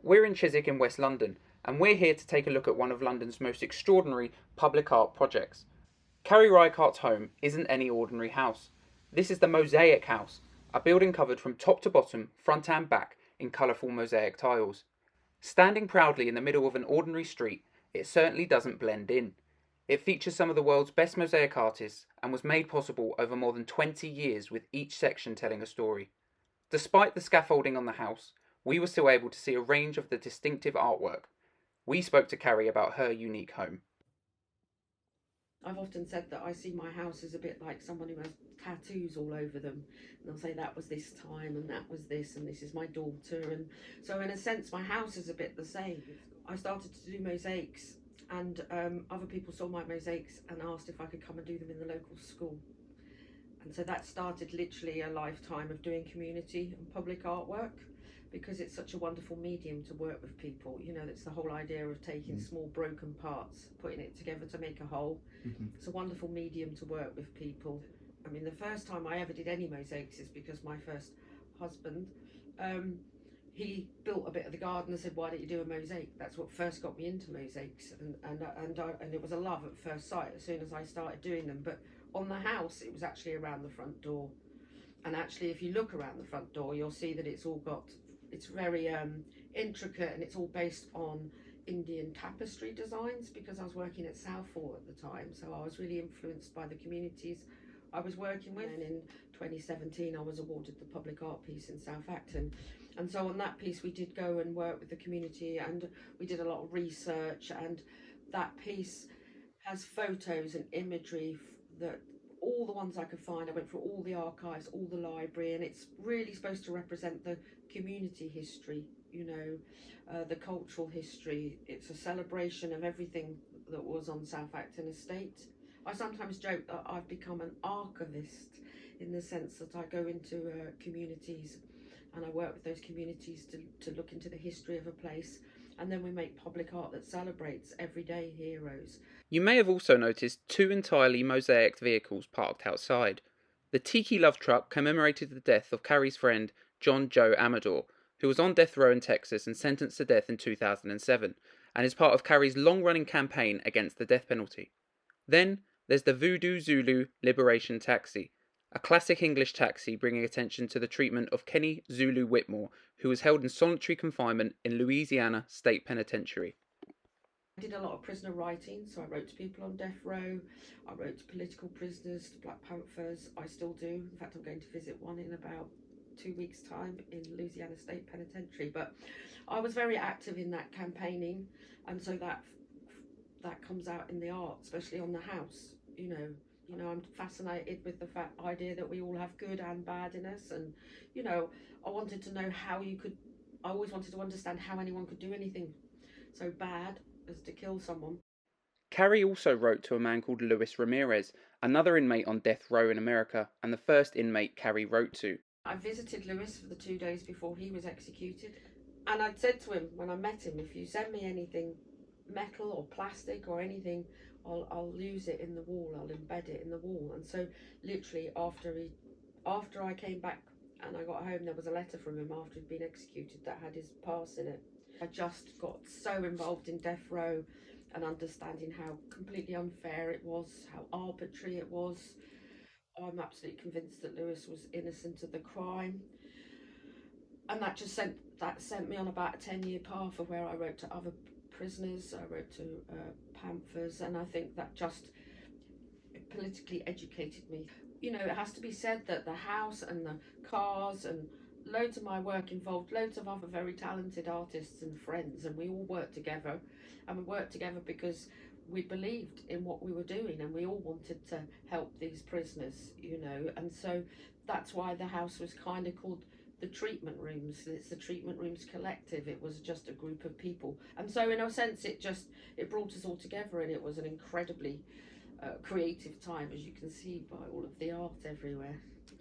We're in Chiswick in West London, and we're here to take a look at one of London's most extraordinary public art projects. Carrie Reichardt's home isn't any ordinary house. This is the Mosaic House, a building covered from top to bottom, front and back, in colourful mosaic tiles. Standing proudly in the middle of an ordinary street, it certainly doesn't blend in. It features some of the world's best mosaic artists and was made possible over more than 20 years, with each section telling a story. Despite the scaffolding on the house, we were still able to see a range of the distinctive artwork. We spoke to Carrie about her unique home. I've often said that I see my house as a bit like someone who has tattoos all over them. And they'll say that was this time and that was this and this is my daughter. And so in a sense, my house is a bit the same. I started to do mosaics and other people saw my mosaics and asked if I could come and do them in the local school. And so that started literally a lifetime of doing community and public artwork, because it's such a wonderful medium to work with people. You know, it's the whole idea of taking small broken parts, putting it together to make a whole. It's a wonderful medium to work with people. I mean, the first time I ever did any mosaics is because my first husband, he built a bit of the garden and said, why don't you do a mosaic? That's what first got me into mosaics, and it was a love at first sight as soon as I started doing them. But on the house, it was actually around the front door. And actually, if you look around the front door, you'll see that it's very intricate, and it's all based on Indian tapestry designs, because I was working at Southall at the time, so I was really influenced by the communities I was working with. And in 2017 I was awarded the public art piece in South Acton, and so on that piece we did go and work with the community, and we did a lot of research, and that piece has photos and imagery that all the ones I could find. I went through all the archives, all the library, and it's really supposed to represent the community history, you know, the cultural history. It's a celebration of everything that was on South Acton Estate. I sometimes joke that I've become an archivist, in the sense that I go into communities and I work with those communities to look into the history of a place, and then we make public art that celebrates everyday heroes. You may have also noticed two entirely mosaic vehicles parked outside. The Tiki Love Truck commemorated the death of Carrie's friend John Joe Amador, who was on death row in Texas and sentenced to death in 2007, and is part of Carrie's long-running campaign against the death penalty. Then there's the Voodoo Zulu Liberation Taxi, a classic English taxi bringing attention to the treatment of Kenny Zulu Whitmore, who was held in solitary confinement in Louisiana State Penitentiary. I did a lot of prisoner writing, so I wrote to people on death row, I wrote to political prisoners, to Black Panthers. I still do. In fact, I'm going to visit one in about 2 weeks' time in Louisiana State Penitentiary. But I was very active in that campaigning, and so that comes out in the art, especially on the house. You know, I'm fascinated with the idea that we all have good and bad in us, and you know, I wanted to know how you could. I always wanted to understand how anyone could do anything so bad as to kill someone. Carrie also wrote to a man called Luis Ramirez, another inmate on death row in America, and the first inmate Carrie wrote to. I visited Lewis for the 2 days before he was executed, and I'd said to him when I met him, if you send me anything metal or plastic or anything, I'll use it in the wall, I'll embed it in the wall. And so literally after I came back and I got home, there was a letter from him after he'd been executed that had his pass in it. I just got so involved in death row and understanding how completely unfair it was, how arbitrary it was. I'm absolutely convinced that Lewis was innocent of the crime, and that just sent me on about a 10-year path of where I wrote to other prisoners, I wrote to Panthers, and I think that just politically educated me. You know, it has to be said that the house and the cars and loads of my work involved loads of other very talented artists and friends, and we all worked together, and we worked together because we believed in what we were doing, and we all wanted to help these prisoners, you know. And so that's why the house was kind of called the treatment rooms. It's the treatment rooms collective. It was just a group of people, and so in a sense it brought us all together, and it was an incredibly creative time, as you can see by all of the art everywhere.